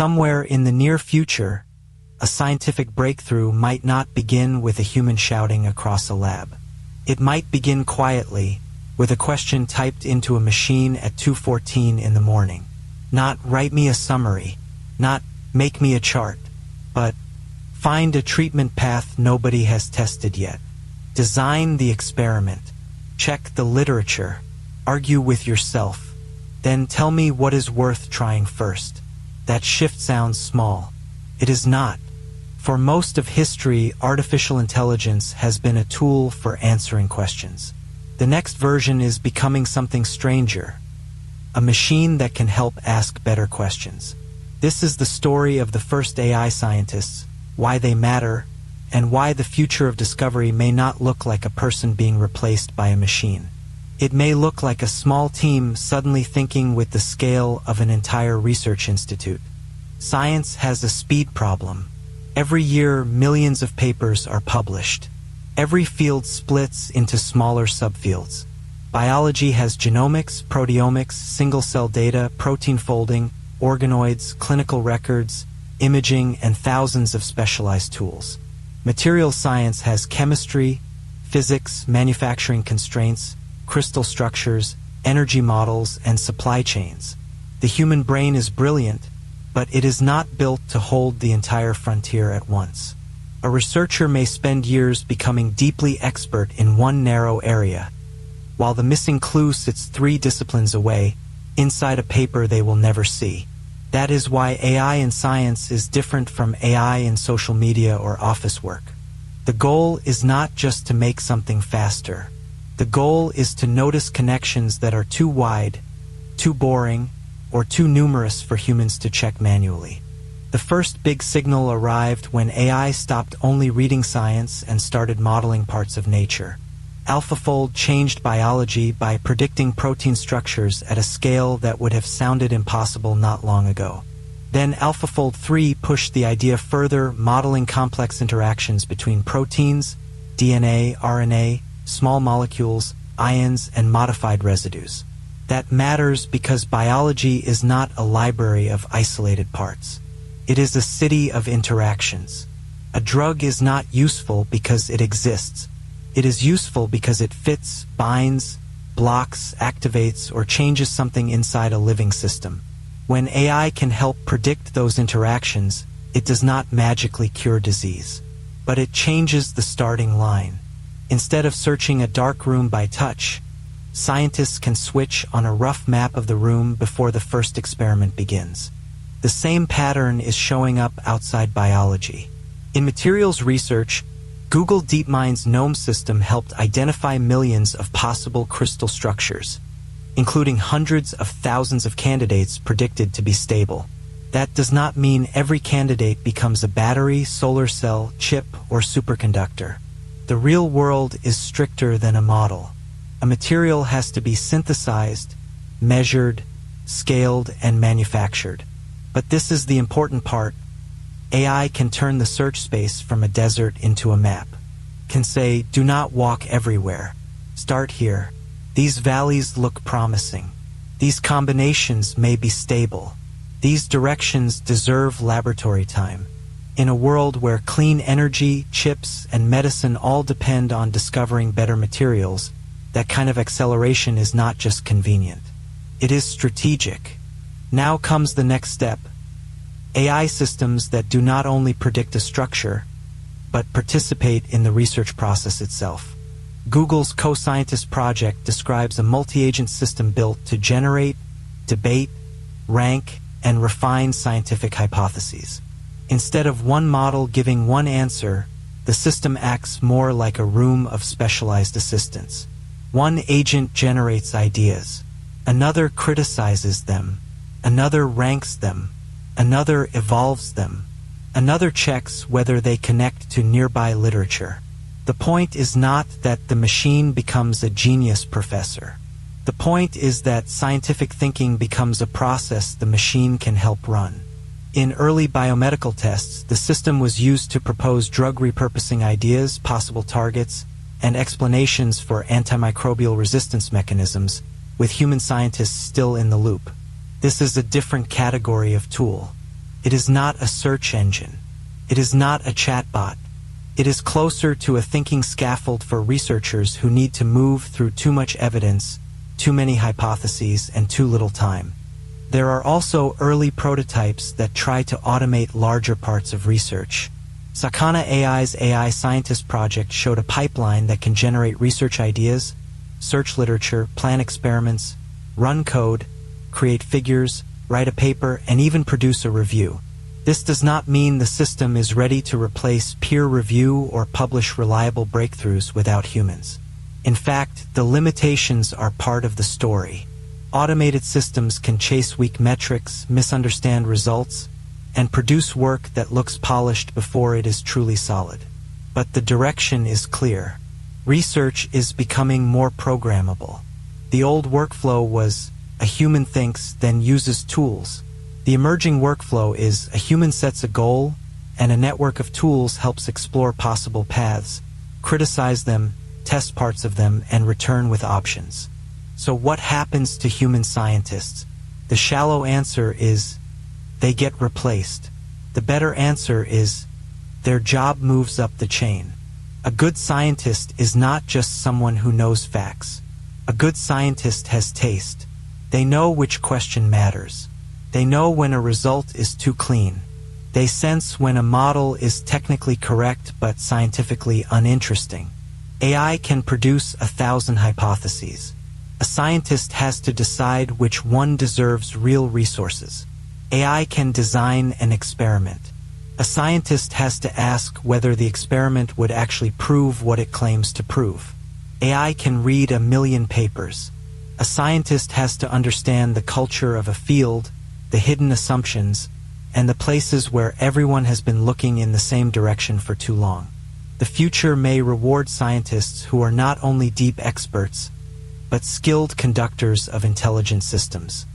Somewhere in the near future, a scientific breakthrough might not begin with a human shouting across a lab. It might begin quietly, with a question typed into a machine at 2:14 in the morning. Not "write me a summary," not "make me a chart," but "find a treatment path nobody has tested yet." Design the experiment. Check the literature. Argue with yourself. Then tell me what is worth trying first. That shift sounds small. It is not. For most of history, artificial intelligence has been a tool for answering questions. The next version is becoming something stranger, a machine that can help ask better questions. This is the story of the first AI scientists, why they matter, and why the future of discovery may not look like a person being replaced by a machine. It may look like a small team suddenly thinking with the scale of an entire research institute. Science has a speed problem. Every year, millions of papers are published. Every field splits into smaller subfields. Biology has genomics, proteomics, single-cell data, protein folding, organoids, clinical records, imaging, and thousands of specialized tools. Material science has chemistry, physics, manufacturing constraints, crystal structures, energy models, and supply chains. The human brain is brilliant, but it is not built to hold the entire frontier at once. A researcher may spend years becoming deeply expert in one narrow area, while the missing clue sits 3 disciplines away, inside a paper they will never see. That is why AI in science is different from AI in social media or office work. The goal is not just to make something faster. The goal is to notice connections that are too wide, too boring, or too numerous for humans to check manually. The first big signal arrived when AI stopped only reading science and started modeling parts of nature. AlphaFold changed biology by predicting protein structures at a scale that would have sounded impossible not long ago. Then AlphaFold 3 pushed the idea further, modeling complex interactions between proteins, DNA, RNA, small molecules, ions, and modified residues. That matters because biology is not a library of isolated parts. It is a city of interactions. A drug is not useful because it exists. It is useful because it fits, binds, blocks, activates, or changes something inside a living system. When AI can help predict those interactions, it does not magically cure disease, but it changes the starting line. Instead of searching a dark room by touch, scientists can switch on a rough map of the room before the first experiment begins. The same pattern is showing up outside biology. In materials research, Google DeepMind's GNOME system helped identify millions of possible crystal structures, including hundreds of thousands of candidates predicted to be stable. That does not mean every candidate becomes a battery, solar cell, chip, or superconductor. The real world is stricter than a model. A material has to be synthesized, measured, scaled, and manufactured. But this is the important part. AI can turn the search space from a desert into a map. Can say, do not walk everywhere. Start here. These valleys look promising. These combinations may be stable. These directions deserve laboratory time. In a world where clean energy, chips, and medicine all depend on discovering better materials, that kind of acceleration is not just convenient. It is strategic. Now comes the next step. AI systems that do not only predict a structure, but participate in the research process itself. Google's co-scientist project describes a multi-agent system built to generate, debate, rank, and refine scientific hypotheses. Instead of one model giving one answer, the system acts more like a room of specialized assistants. One agent generates ideas, another criticizes them, another ranks them, another evolves them, another checks whether they connect to nearby literature. The point is not that the machine becomes a genius professor. The point is that scientific thinking becomes a process the machine can help run. In early biomedical tests, the system was used to propose drug repurposing ideas, possible targets, and explanations for antimicrobial resistance mechanisms, with human scientists still in the loop. This is a different category of tool. It is not a search engine. It is not a chatbot. It is closer to a thinking scaffold for researchers who need to move through too much evidence, too many hypotheses, and too little time. There are also early prototypes that try to automate larger parts of research. Sakana AI's AI Scientist project showed a pipeline that can generate research ideas, search literature, plan experiments, run code, create figures, write a paper, and even produce a review. This does not mean the system is ready to replace peer review or publish reliable breakthroughs without humans. In fact, the limitations are part of the story. Automated systems can chase weak metrics, misunderstand results, and produce work that looks polished before it is truly solid. But the direction is clear. Research is becoming more programmable. The old workflow was a human thinks, then uses tools. The emerging workflow is a human sets a goal, and a network of tools helps explore possible paths, criticize them, test parts of them, and return with options. So what happens to human scientists? The shallow answer is they get replaced. The better answer is their job moves up the chain. A good scientist is not just someone who knows facts. A good scientist has taste. They know which question matters. They know when a result is too clean. They sense when a model is technically correct but scientifically uninteresting. AI can produce 1,000 hypotheses. A scientist has to decide which one deserves real resources. AI can design an experiment. A scientist has to ask whether the experiment would actually prove what it claims to prove. AI can read 1,000,000 papers. A scientist has to understand the culture of a field, the hidden assumptions, and the places where everyone has been looking in the same direction for too long. The future may reward scientists who are not only deep experts, but skilled conductors of intelligent systems.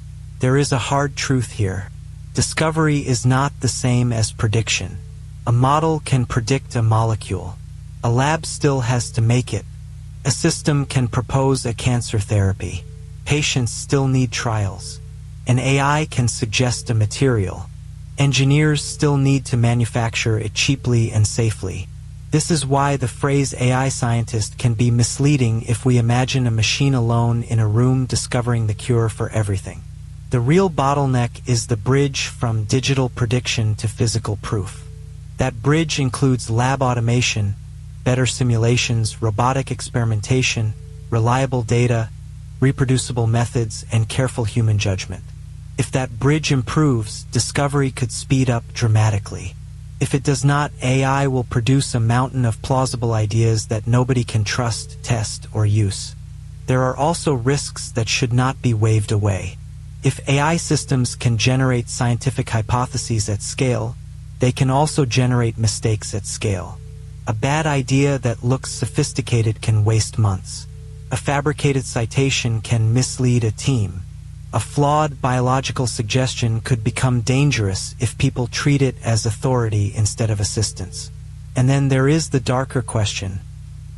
There is a hard truth here. Discovery is not the same as prediction. A model can predict a molecule. A lab still has to make it. A system can propose a cancer therapy. Patients still need trials. An AI can suggest a material. Engineers still need to manufacture it cheaply and safely. This is why the phrase AI scientist can be misleading if we imagine a machine alone in a room discovering the cure for everything. The real bottleneck is the bridge from digital prediction to physical proof. That bridge includes lab automation, better simulations, robotic experimentation, reliable data, reproducible methods, and careful human judgment. If that bridge improves, discovery could speed up dramatically. If it does not, AI will produce a mountain of plausible ideas that nobody can trust, test, or use. There are also risks that should not be waved away. If AI systems can generate scientific hypotheses at scale, they can also generate mistakes at scale. A bad idea that looks sophisticated can waste months. A fabricated citation can mislead a team. A flawed biological suggestion could become dangerous if people treat it as authority instead of assistance. And then there is the darker question.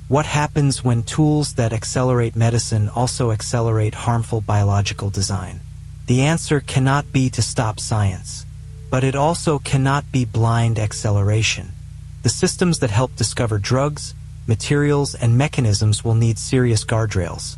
What happens when tools that accelerate medicine also accelerate harmful biological design? The answer cannot be to stop science, but it also cannot be blind acceleration. The systems that help discover drugs, materials, and mechanisms will need serious guardrails.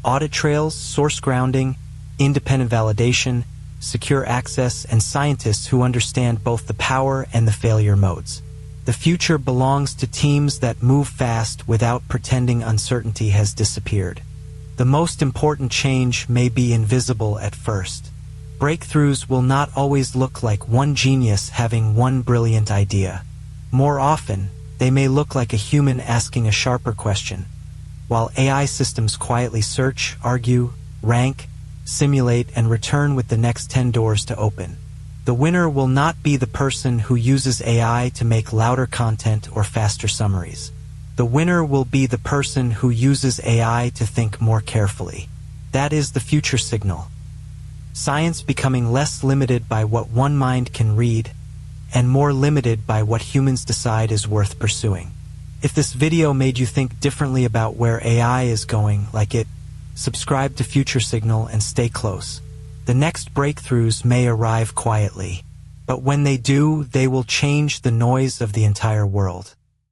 Audit trails, source grounding, independent validation, secure access, and scientists who understand both the power and the failure modes. The future belongs to teams that move fast without pretending uncertainty has disappeared. The most important change may be invisible at first. Breakthroughs will not always look like one genius having one brilliant idea. More often, they may look like a human asking a sharper question, while AI systems quietly search, argue, rank, simulate, and return with the next 10 doors to open. The winner will not be the person who uses AI to make louder content or faster summaries. The winner will be the person who uses AI to think more carefully. That is the future signal. Science becoming less limited by what one mind can read, and more limited by what humans decide is worth pursuing. If this video made you think differently about where AI is going, like it, subscribe to Future Signal and stay close. The next breakthroughs may arrive quietly. But when they do, they will change the noise of the entire world.